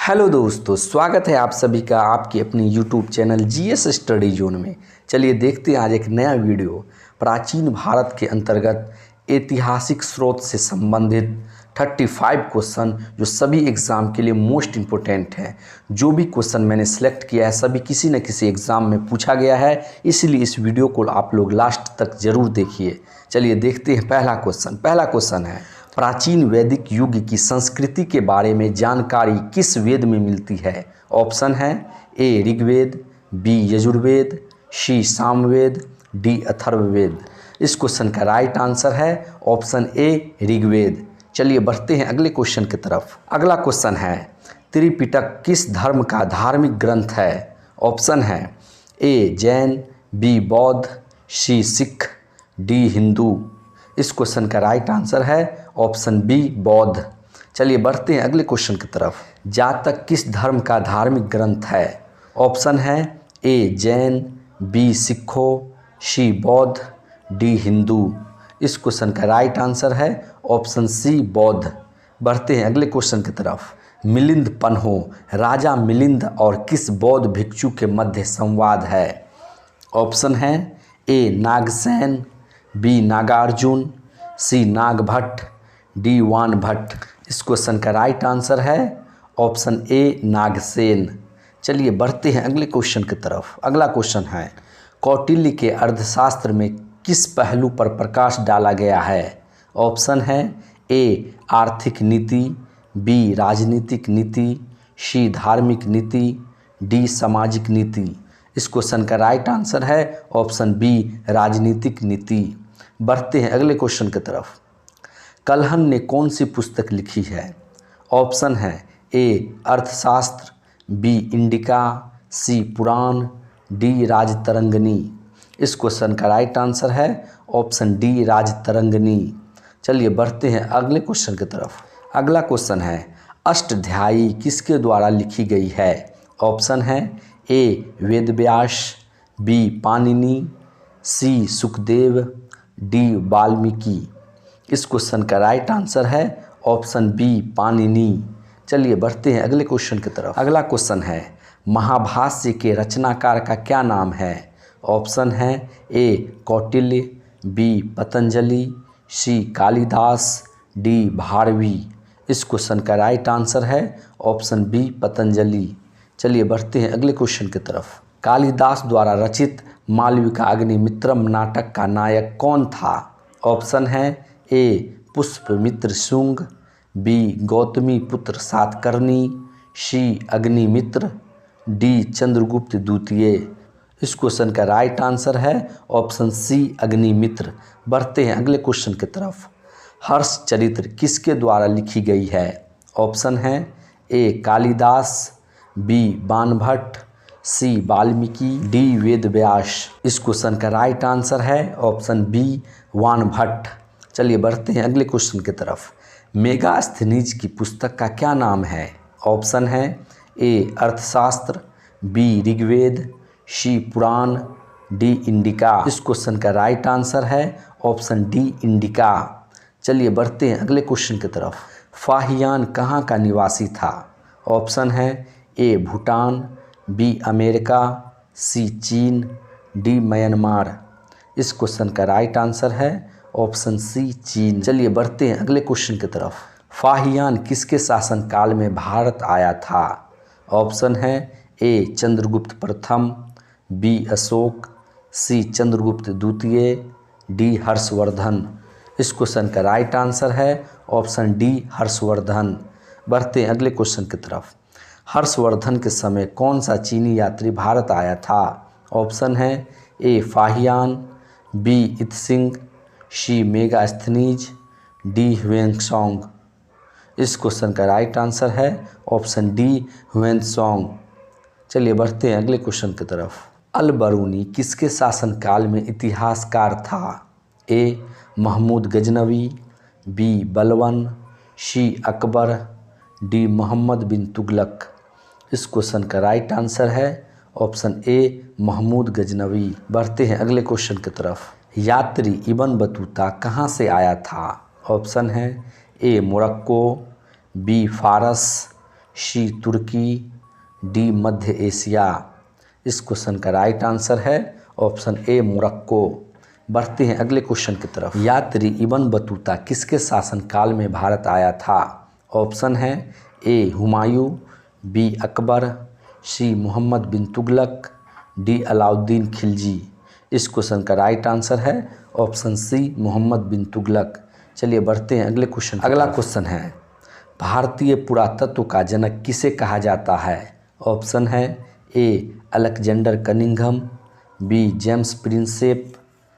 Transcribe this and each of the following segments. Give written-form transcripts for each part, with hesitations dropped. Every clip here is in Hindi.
हेलो दोस्तों, स्वागत है आप सभी का आपकी अपनी YouTube channel GS study zone में। चलिए देखते हैं आज एक नया वीडियो प्राचीन भारत के अंतर्गत ऐतिहासिक स्रोत से संबंधित 35 क्वेश्चन जो सभी एग्ज़ाम के लिए मोस्ट इम्पोर्टेंट है। जो भी क्वेश्चन मैंने सेलेक्ट किया है सभी किसी न किसी एग्ज़ाम में पूछा गया है, इसलिए इस वीडियो को आप लोग लास्ट तक ज़रूर देखिए। चलिए देखते हैं पहला क्वेश्चन है, प्राचीन वैदिक युग की संस्कृति के बारे में जानकारी किस वेद में मिलती है? ऑप्शन है ए ऋग्वेद, बी यजुर्वेद, सी सामवेद, डी अथर्ववेद। इस क्वेश्चन का राइट आंसर है ऑप्शन ए ऋग्वेद। चलिए बढ़ते हैं अगले क्वेश्चन की तरफ। अगला क्वेश्चन है, त्रिपिटक किस धर्म का धार्मिक ग्रंथ है? ऑप्शन है ए जैन, बी बौद्ध, सी सिख, डी हिंदू। इस क्वेश्चन का राइट आंसर है ऑप्शन बी बौद्ध। चलिए बढ़ते हैं अगले क्वेश्चन की तरफ। जातक किस धर्म का धार्मिक ग्रंथ है? ऑप्शन है ए जैन, बी सिखों, सी बौद्ध, डी हिंदू। इस क्वेश्चन का राइट आंसर है ऑप्शन सी बौद्ध। बढ़ते हैं अगले क्वेश्चन की तरफ। मिलिंद पन्हो राजा मिलिंद और किस बौद्ध भिक्षु के मध्य संवाद है? ऑप्शन है ए नागसेन, बी नागार्जुन, सी नागभट्ट, डी वानभट्ट। इस क्वेश्चन का राइट आंसर है ऑप्शन ए नागसेन। चलिए बढ़ते हैं अगले क्वेश्चन की तरफ। अगला क्वेश्चन है, कौटिल्य के अर्थशास्त्र में किस पहलू पर प्रकाश डाला गया है? ऑप्शन है ए आर्थिक नीति, बी राजनीतिक नीति, सी धार्मिक नीति, डी सामाजिक नीति। इस क्वेश्चन का राइट आंसर है ऑप्शन बी राजनीतिक नीति। बढ़ते हैं अगले क्वेश्चन की तरफ। कल्हण ने कौन सी पुस्तक लिखी है? ऑप्शन है ए अर्थशास्त्र, बी इंडिका, सी पुराण, डी राजतरंगिणी। इस क्वेश्चन का राइट आंसर है ऑप्शन डी राजतरंगिणी। चलिए बढ़ते हैं अगले क्वेश्चन की तरफ। अगला क्वेश्चन है, अष्टध्यायी किसके द्वारा लिखी गई है? ऑप्शन है ए वेदव्यास, बी पाणिनि, सी सुखदेव, डी वाल्मीकि। इस क्वेश्चन का राइट आंसर है ऑप्शन बी पाणिनि। चलिए बढ़ते हैं अगले क्वेश्चन की तरफ। अगला क्वेश्चन है, महाभाष्य के रचनाकार का क्या नाम है? ऑप्शन है ए कौटिल्य, बी पतंजलि, सी कालिदास, डी भारवी। इस क्वेश्चन का राइट आंसर है ऑप्शन बी पतंजलि। चलिए बढ़ते हैं अगले क्वेश्चन की तरफ। कालिदास द्वारा रचित मालविका अग्निमित्रम नाटक का नायक कौन था? ऑप्शन है ए पुष्पमित्र शुंग, बी गौतमी पुत्र सातकर्णी, सी अग्निमित्र, डी चंद्रगुप्त द्वितीय। इस क्वेश्चन का राइट आंसर है ऑप्शन सी अग्निमित्र। बढ़ते हैं अगले क्वेश्चन की तरफ। हर्ष चरित्र किसके द्वारा लिखी गई है? ऑप्शन है ए कालिदास, बी बाणभट्ट, सी वाल्मीकि, डी वेदव्यास। इस क्वेश्चन का राइट आंसर है ऑप्शन बी वानभट्ट। चलिए बढ़ते हैं अगले क्वेश्चन की तरफ। मेगास्थनीज की पुस्तक का क्या नाम है? ऑप्शन है ए अर्थशास्त्र, बी ऋग्वेद, सी पुराण, डी इंडिका। इस क्वेश्चन का राइट आंसर है ऑप्शन डी इंडिका। चलिए बढ़ते हैं अगले क्वेश्चन की तरफ। फाहियान कहाँ का निवासी था? ऑप्शन है ए भूटान, बी अमेरिका, सी चीन, डी म्यांमार। इस क्वेश्चन का राइट आंसर है ऑप्शन सी चीन। चलिए बढ़ते हैं अगले क्वेश्चन की तरफ। फाहियान किसके शासनकाल में भारत आया था? ऑप्शन है ए चंद्रगुप्त प्रथम, बी अशोक, सी चंद्रगुप्त द्वितीय, डी हर्षवर्धन। इस क्वेश्चन का राइट आंसर है ऑप्शन डी हर्षवर्धन। बढ़ते हैं अगले क्वेश्चन की तरफ। हर्षवर्धन के समय कौन सा चीनी यात्री भारत आया था? ऑप्शन है ए फाहियान, बी इत्सिंग, सी मेगास्थनीज, डी ह्वेनसांग। इस क्वेश्चन का राइट आंसर है ऑप्शन डी ह्वेनसांग। चलिए बढ़ते हैं अगले क्वेश्चन की तरफ। अल बरूनी किसके शासनकाल में इतिहासकार था? ए महमूद गजनवी, बी बलवन, सी अकबर, डी मोहम्मद बिन तुगलक। इस क्वेश्चन का राइट आंसर है ऑप्शन ए महमूद गजनवी। बढ़ते हैं अगले क्वेश्चन की तरफ। यात्री इब्न बतूता कहाँ से आया था? ऑप्शन है ए मोरक्को, बी फारस, सी तुर्की, डी मध्य एशिया। इस क्वेश्चन का राइट आंसर है ऑप्शन ए मोरक्को। बढ़ते हैं अगले क्वेश्चन की तरफ। यात्री इब्न बतूता किसके शासनकाल में भारत आया था? ऑप्शन है ए हुमायूं, बी अकबर, सी मोहम्मद बिन तुगलक, डी अलाउद्दीन खिलजी। इस क्वेश्चन का राइट आंसर है ऑप्शन सी मोहम्मद बिन तुगलक। चलिए बढ़ते हैं अगले क्वेश्चन। अगला क्वेश्चन है भारतीय पुरातत्व का जनक किसे कहा जाता है? ऑप्शन है A Alexander Cunningham, B James Prinsep,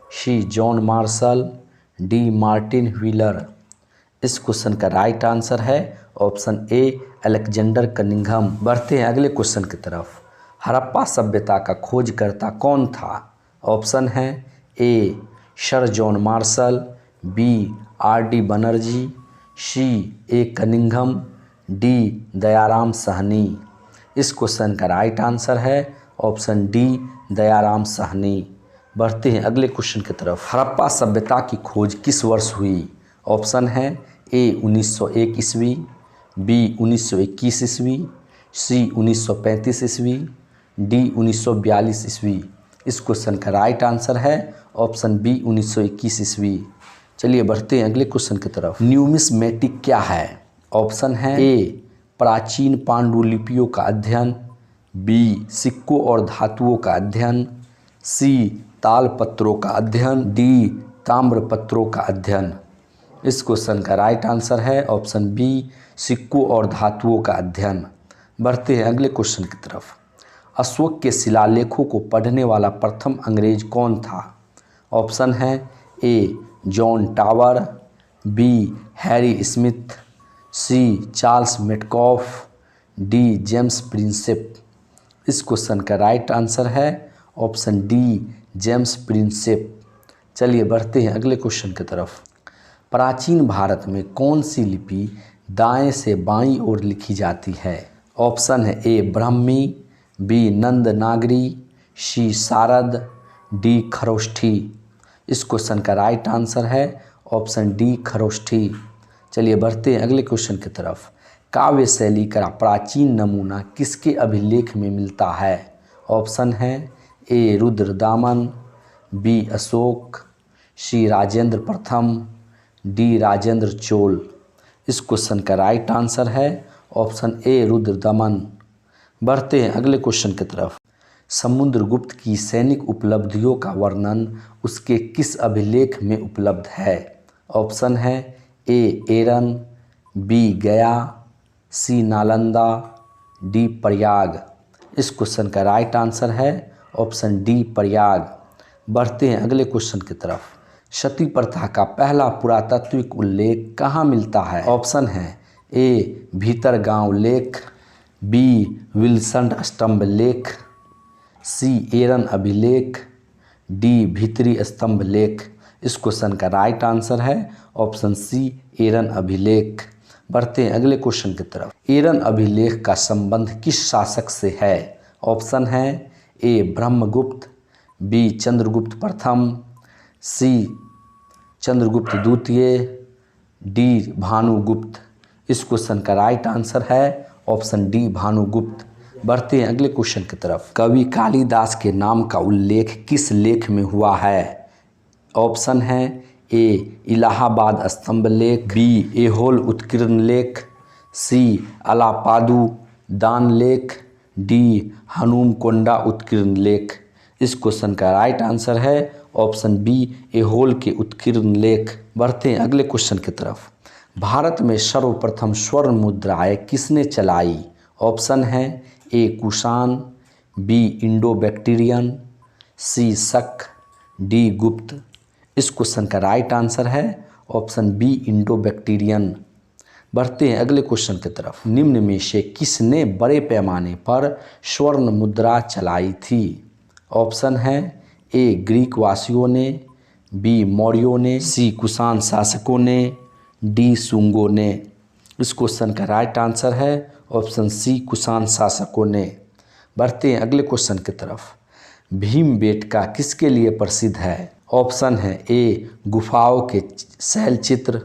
C John Marshall, D Martin Wheeler. इस क्वेश्चन का राइट आंसर है ऑप्शन ए अलेक्जेंडर कनिंघम। बढ़ते हैं अगले क्वेश्चन की तरफ। हड़प्पा सभ्यता का खोजकर्ता कौन था? ऑप्शन है A sir John Marshall, B R D Banerjee, C A Cunningham, D Dayaram Sahni. इस क्वेश्चन का राइट आंसर है ऑप्शन डी दयाराम साहनी। बढ़ते हैं अगले क्वेश्चन की तरफ। हड़प्पा सभ्यता की खोज किस वर्ष हुई? ऑप्शन है ए 1901 ईस्वी, बी 1921 ईस्वी, सी 1935 ईस्वी, डी 1942 ईस्वी। इस क्वेश्चन का राइट आंसर है ऑप्शन बी 1921 ईस्वी। चलिए बढ़ते हैं अगले क्वेश्चन की तरफ। न्यूमिस्मेटिक क्या है? ऑप्शन है ए प्राचीन पांडुलिपियों का अध्ययन, बी सिक्कों और धातुओं का अध्ययन, सी तालपत्रों का अध्ययन, डी ताम्रपत्रों का अध्ययन। इस क्वेश्चन का राइट आंसर है ऑप्शन बी सिक्कों और धातुओं का अध्ययन। बढ़ते हैं अगले क्वेश्चन की तरफ। अशोक के शिलालेखों को पढ़ने वाला प्रथम अंग्रेज कौन था? ऑप्शन है A John Tower, B Harry Smith, C Charles Metcalfe, D James Prinsep. इस क्वेश्चन का राइट आंसर है ऑप्शन डी जेम्स प्रिंसेप। चलिए बढ़ते हैं अगले क्वेश्चन की तरफ। प्राचीन भारत में कौन सी लिपि दाएं से बाईं ओर लिखी जाती है? ऑप्शन है ए ब्राह्मी, बी नंद नागरी, सी शारद, डी खरोष्ठी। इस क्वेश्चन का राइट आंसर है ऑप्शन डी खरोष्ठी। चलिए बढ़ते हैं अगले क्वेश्चन की तरफ। काव्य शैली का प्राचीन नमूना किसके अभिलेख में मिलता है? ऑप्शन है ए रुद्रदामन, बी अशोक, सी राजेंद्र प्रथम, डी राजेंद्र चोल। इस क्वेश्चन का राइट आंसर है ऑप्शन ए रुद्रदमन। बढ़ते हैं अगले क्वेश्चन की तरफ। समुद्रगुप्त की सैनिक उपलब्धियों का वर्णन उसके किस अभिलेख में उपलब्ध है? ऑप्शन है ए एरन, बी गया, सी नालंदा, डी प्रयाग। इस क्वेश्चन का राइट आंसर है ऑप्शन डी प्रयाग। बढ़ते हैं अगले क्वेश्चन की तरफ। सती प्रथा का पहला पुरातात्विक उल्लेख कहाँ मिलता है? ऑप्शन है ए भीतरगांव लेख, बी विल्सन स्तंभ लेख, सी एरन अभिलेख, डी भीतरी स्तंभ लेख। इस क्वेश्चन का राइट आंसर है ऑप्शन सी एरन अभिलेख। बढ़ते हैं अगले क्वेश्चन की तरफ। एरन अभिलेख का संबंध किस शासक से है? ऑप्शन है ए ब्रह्मगुप्त, बी चंद्रगुप्त प्रथम, सी चंद्रगुप्त द्वितीय, डी भानुगुप्त। इस क्वेश्चन का राइट आंसर है ऑप्शन डी भानुगुप्त। बढ़ते हैं अगले क्वेश्चन की तरफ। कवि कालिदास के नाम का उल्लेख किस लेख में हुआ है? ऑप्शन है ए इलाहाबाद स्तंभ लेख, बी ऐहोल उत्कीर्ण लेख, सी अलापादु दान लेख, डी हनुमकोंडा उत्कीर्ण लेख। इस क्वेश्चन का राइट आंसर है ऑप्शन बी ऐहोल के उत्कीर्ण लेख। बढ़ते हैं अगले क्वेश्चन की तरफ। भारत में सर्वप्रथम स्वर्ण मुद्राएं किसने चलाई? ऑप्शन है ए कुषाण, बी इंडो बैक्टीरियन, सी शक, डी गुप्त। इस क्वेश्चन का राइट आंसर है ऑप्शन बी इंडो बैक्टीरियन। बढ़ते हैं अगले क्वेश्चन की तरफ। निम्न में से किसने बड़े पैमाने पर स्वर्ण मुद्रा चलाई थी? ऑप्शन है ए ग्रीक वासियों ने, बी मौर्यों ने, सी कुषाण शासकों ने, डी शुंगों ने। इस क्वेश्चन का राइट आंसर है ऑप्शन सी कुषाण शासकों ने। बढ़ते हैं अगले क्वेश्चन की तरफ। भीमबेटका किसके लिए प्रसिद्ध है? ऑप्शन है ए गुफाओं के शैल चित्र,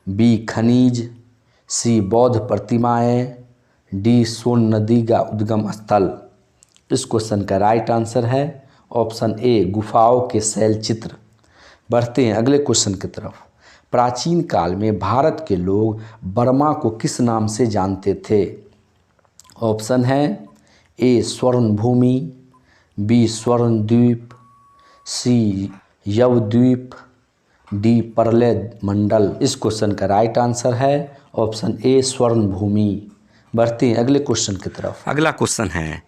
बी खनिज, सी बौद्ध प्रतिमाएं, डी सोन नदी का उद्गम स्थल। इस क्वेश्चन का राइट आंसर है ऑप्शन ए गुफाओं के शैल चित्र। बढ़ते हैं अगले क्वेश्चन की तरफ। प्राचीन काल में भारत के लोग बर्मा को किस नाम से जानते थे? ऑप्शन है ए स्वर्ण भूमि, बी स्वर्ण द्वीप, सी यवद्वीप, डी प्रलय मंडल। इस क्वेश्चन का राइट आंसर है ऑप्शन ए स्वर्ण भूमि। बढ़ते हैं अगले क्वेश्चन की तरफ। अगला क्वेश्चन है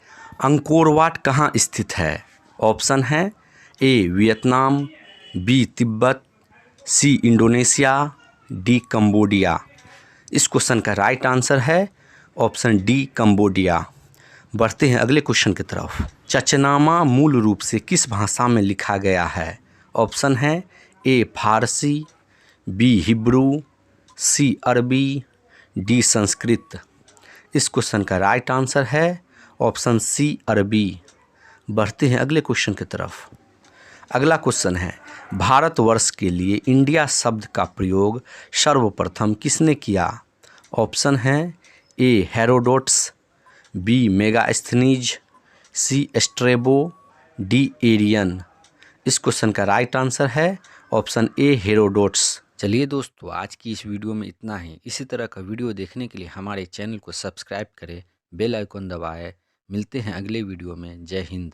अंकोर वाट कहाँ स्थित है? ऑप्शन है A Vietnam, B Tibet, C Indonesia, D Cambodia. इस क्वेश्चन का राइट आंसर है ऑप्शन डी कंबोडिया। बढ़ते हैं अगले क्वेश्चन की तरफ। चचनामा मूल रूप से किस भाषा में लिखा गया है? ऑप्शन है ए फारसी, बी हिब्रू, सी अरबी, डी संस्कृत। इस क्वेश्चन का राइट आंसर है ऑप्शन सी अरबी। बढ़ते हैं अगले क्वेश्चन की तरफ। अगला क्वेश्चन है भारतवर्ष के लिए इंडिया शब्द का प्रयोग सर्वप्रथम किसने किया? ऑप्शन है ए हेरोडोटस, बी मेगास्थनीज, सी स्ट्रेबो, डी एरियन। इस क्वेश्चन का राइट आंसर है ऑप्शन ए हेरोडोटस। चलिए दोस्तों, आज की इस वीडियो में इतना ही। इसी तरह का वीडियो देखने के लिए हमारे चैनल को सब्सक्राइब करें, बेल आइकन दबाएं। मिलते हैं अगले वीडियो में। जय हिंद।